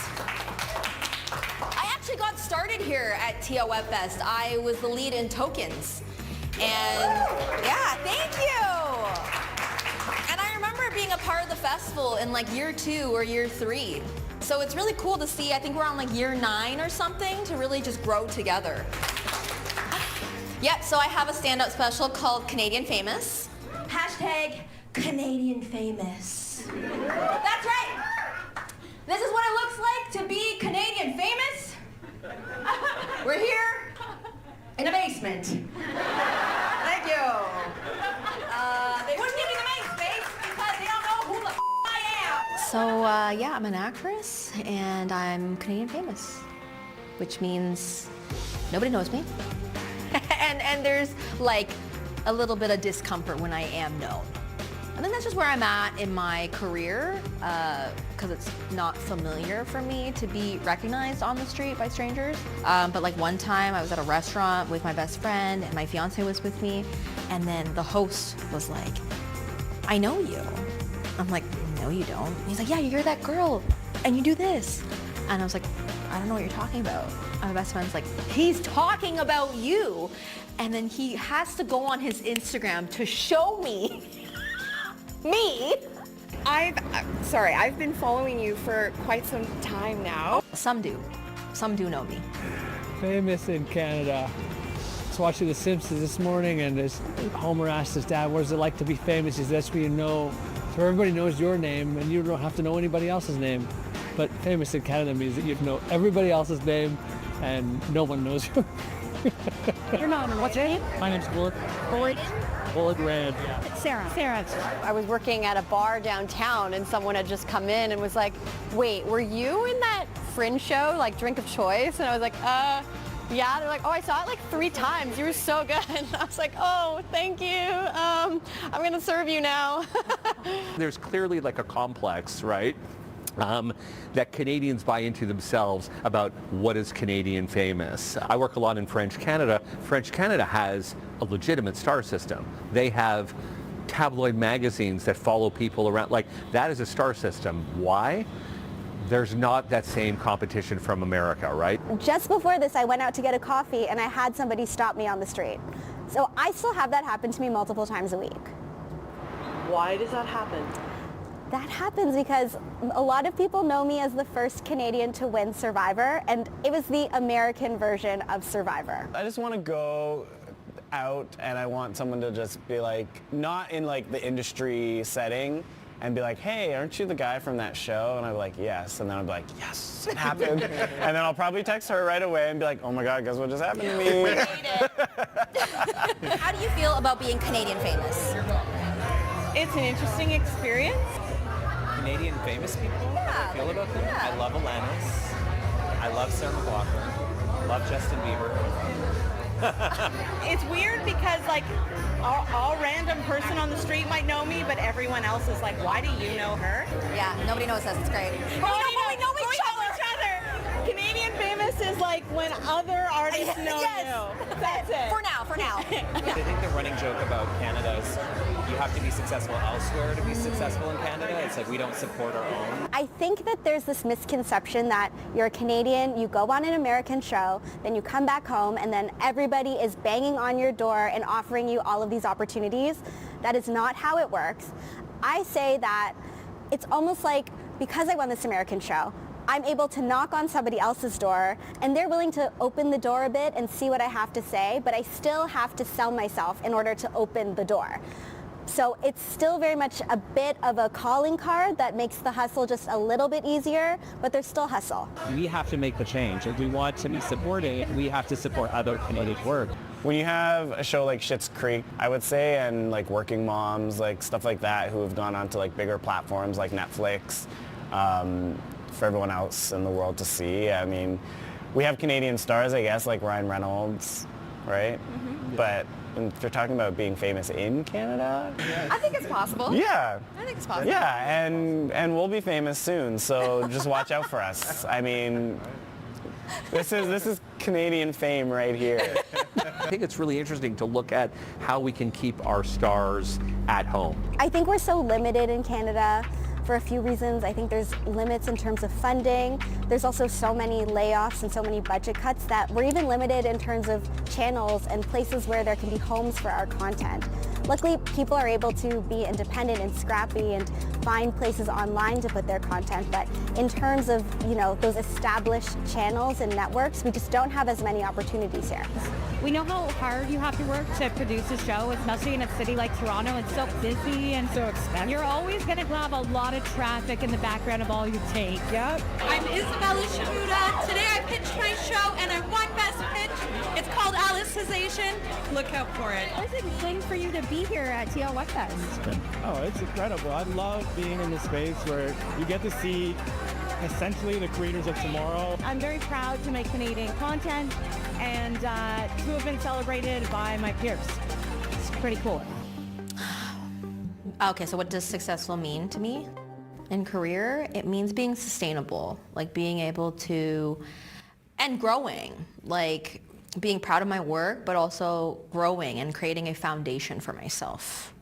I actually got started here at TVO Web Fest. I was the lead in Tokens. And yeah, thank you. And I remember being a part of the festival in like year 2 or year 3. So it's really cool to see, I think we're on like year 9 or something, to really just grow together. Yep, so I have a stand-up special called Canadian Famous. Hashtag Canadian Famous. That's right. This is what it looks like to be Canadian famous. We're here in a basement. Thank you. They wouldn't give me the main space because they don't know who the I am. So, yeah, I'm an actress and I'm Canadian famous, which means nobody knows me. and there's like a little bit of discomfort when I am known. I think that's just where I'm at in my career, because it's not familiar for me to be recognized on the street by strangers. But like one time I was at a restaurant with my best friend and my fiance was with me, and then the host was like, I know you. I'm like, no you don't. He's like, yeah, you're that girl and you do this. And I was like, I don't know what you're talking about. And my best friend's like, he's talking about you. And then he has to go on his Instagram to show me me. I've been following you for quite some time now. Some do know me. Famous in Canada. I was watching The Simpsons this morning and Homer asked his dad, what is it like to be famous? He says, that's where you know, so everybody knows your name and you don't have to know anybody else's name. But famous in Canada means that you know everybody else's name and no one knows you. Your mom, what's your name? My name's Bullet. Bullet Red. Yeah. Sarah. I was working at a bar downtown and someone had just come in and was like, wait, were you in that Fringe show, like Drink of Choice? And I was like, yeah. They're like, oh, I saw it like 3 times. You were so good. And I was like, oh, thank you. I'm going to serve you now. There's clearly like a complex, right? That Canadians buy into themselves about what is Canadian famous. I work a lot in French Canada. French Canada has a legitimate star system. They have tabloid magazines that follow people around. Like, that is a star system. Why? There's not that same competition from America, right? Just before this, I went out to get a coffee and I had somebody stop me on the street. So I still have that happen to me multiple times a week. Why does that happen? That happens because a lot of people know me as the first Canadian to win Survivor, and it was the American version of Survivor. I just want to go out and I want someone to just be like, not in like the industry setting, and be like, hey, aren't you the guy from that show? And I'd be like, yes. And then I'd be like, yes, it happened. And then I'll probably text her right away and be like, oh my God, guess what just happened to me? How do you feel about being Canadian famous? It's an interesting experience. Canadian famous people, how I feel about them. Yeah. I love Alanis. I love Sarah McLachlan. Love Justin Bieber. It's weird because like all random person on the street might know me, but everyone else is like, why do you know her? Yeah, nobody knows us. It's great. We know each other. Canadian famous is like when other artists know Yes. you. That's it. For now. I think the running joke about Canada is you have to be successful elsewhere to be successful in Canada. It's like we don't support our own. I think that there's this misconception that you're a Canadian, you go on an American show, then you come back home, and then everybody is banging on your door and offering you all of these opportunities. That is not how it works. I say that it's almost like, because I won this American show, I'm able to knock on somebody else's door, and they're willing to open the door a bit and see what I have to say, but I still have to sell myself in order to open the door. So it's still very much a bit of a calling card that makes the hustle just a little bit easier, but there's still hustle. We have to make the change. If we want to be supporting, we have to support other Canadian work. When you have a show like Schitt's Creek, I would say, and like Working Moms, like stuff like that, who have gone on to like bigger platforms like Netflix, for everyone else in the world to see. I mean, we have Canadian stars, I guess, like Ryan Reynolds, right? Mm-hmm. But if they're talking about being famous in Canada, I think it's possible. yeah. I think it's possible. Yeah, and we'll be famous soon, so just watch out for us. I mean, this is Canadian fame right here. I think it's really interesting to look at how we can keep our stars at home. I think we're so limited in Canada for a few reasons. I think there's limits in terms of funding. There's also so many layoffs and so many budget cuts that we're even limited in terms of channels and places where there can be homes for our content. Luckily, people are able to be independent and scrappy and find places online to put their content, but in terms of, you know, those established channels and networks, we just don't have as many opportunities here. We know how hard you have to work to produce a show, especially in a city like Toronto. It's so busy and so expensive. You're always going to have a lot of traffic in the background of all you take. Yep. I'm Isabella Shabuda. Today I pitched my show and I won Best Pitch. It's called Alicization. Look out for it. How's it been for you to be here at TVO Fest? Oh, it's incredible. I love being in this space where you get to see essentially the creators of tomorrow. I'm very proud to make Canadian content and to have been celebrated by my peers. It's pretty cool. Okay, so what does successful mean to me? In career, it means being sustainable, like being able to, and growing, like being proud of my work, but also growing and creating a foundation for myself.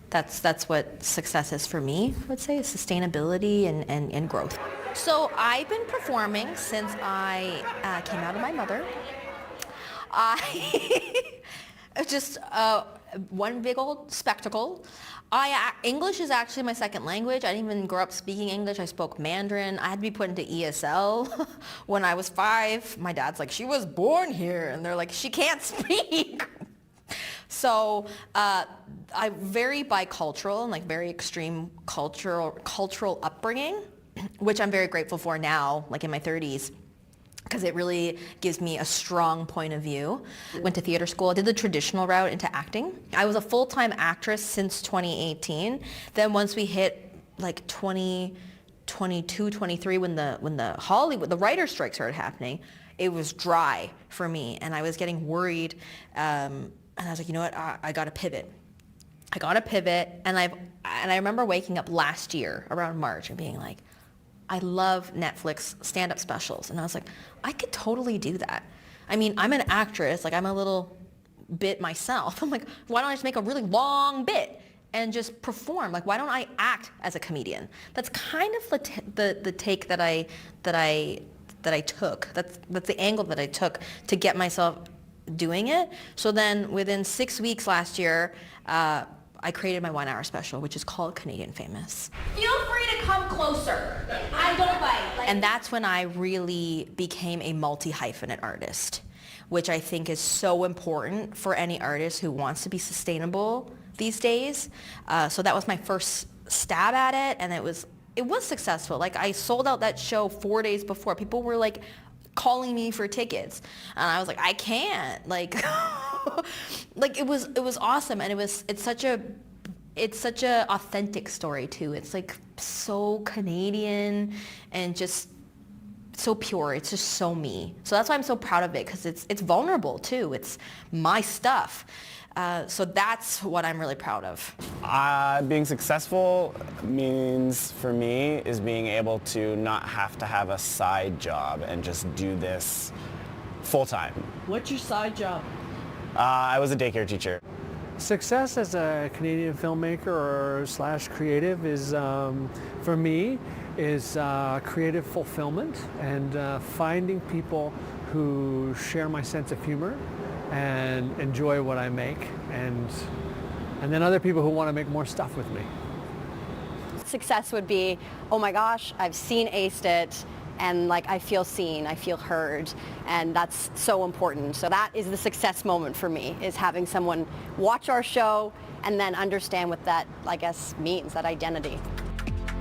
That's what success is for me, I would say, is sustainability and growth. So I've been performing since I came out of my mother. I just one big old spectacle. English is actually my second language. I didn't even grow up speaking English. I spoke Mandarin. I had to be put into ESL when I was 5. My dad's like, she was born here. And they're like, she can't speak. So I'm very bicultural and like very extreme cultural upbringing, which I'm very grateful for now, like in my 30s. Because it really gives me a strong point of view. Went to theater school, did the traditional route into acting. I was a full-time actress since 2018. Then once we hit like 2022, 23, when the Hollywood, the writer strike started happening, it was dry for me, and I was getting worried. And I was like, you know what, I got to pivot. And I remember waking up last year around March and being like, I love Netflix stand-up specials. And I was like, I could totally do that. I mean, I'm an actress. Like, I'm a little bit myself. I'm like, why don't I just make a really long bit and just perform? Like, why don't I act as a comedian? That's kind of the take that I took. That's the angle that I took to get myself doing it. So then within 6 weeks last year, I created my 1-hour special, which is called Canadian Famous. Feel free to come closer. I don't bite. And that's when I really became a multi-hyphenate artist, which I think is so important for any artist who wants to be sustainable these days. So that was my first stab at it, and it was successful. Like, I sold out that show 4 days before. People were like calling me for tickets, and I was like, I can't. Like, like it was awesome, and it's such a authentic story too. It's like so Canadian and just so pure. It's just so me. So that's why I'm so proud of it, because it's vulnerable too. It's my stuff. So that's what I'm really proud of. Being successful means, for me, is being able to not have to have a side job and just do this full time. What's your side job? I was a daycare teacher. Success as a Canadian filmmaker or / creative is, for me, is creative fulfillment and finding people who share my sense of humor and enjoy what I make, and then other people who want to make more stuff with me. Success would be, oh my gosh, I've seen Aced It, and like I feel seen, I feel heard, and that's so important. So that is the success moment for me, is having someone watch our show and then understand what that, I guess, means, that identity.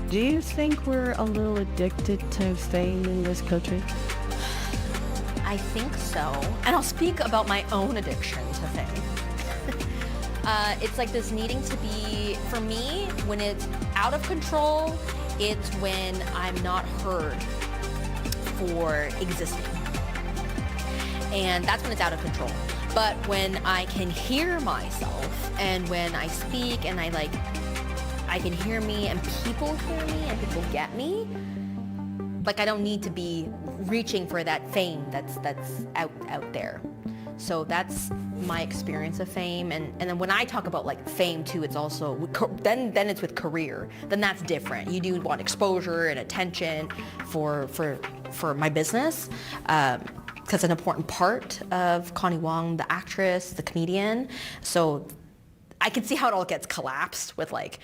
Do you think we're a little addicted to fame in this country? I think so. And I'll speak about my own addiction to fame. It's like this needing to be, for me, when it's out of control, it's when I'm not heard for existing. And that's when it's out of control. But when I can hear myself, and when I speak and I can hear me and people hear me and people get me, like I don't need to be reaching for that fame that's out there. So that's my experience of fame. And then when I talk about like fame too, it's also, then it's with career. Then that's different. You do want exposure and attention for my business. Because an important part of Connie Wong, the actress, the comedian. So I can see how it all gets collapsed with like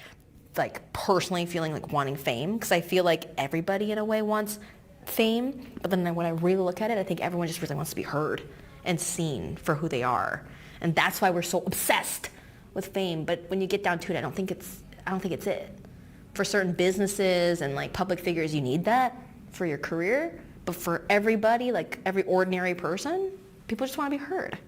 personally feeling like wanting fame, because I feel like everybody in a way wants fame, but then when I really look at it, I think everyone just really wants to be heard and seen for who they are, and that's why we're so obsessed with fame. But when you get down to it, I don't think it's it. For certain businesses and like public figures, you need that for your career, but for everybody, like every ordinary person, people just want to be heard.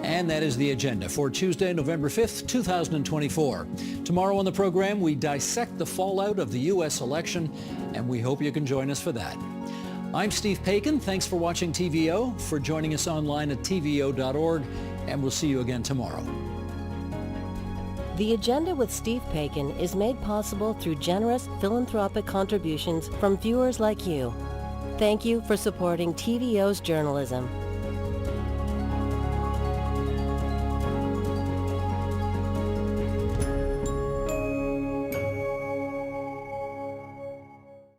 And that is the agenda for Tuesday, November 5th, 2024. Tomorrow on the program, we dissect the fallout of the U.S. election, and we hope you can join us for that. I'm Steve Paikin. Thanks for watching TVO, for joining us online at tvo.org, and we'll see you again tomorrow. The Agenda with Steve Paikin is made possible through generous philanthropic contributions from viewers like you. Thank you for supporting TVO's journalism.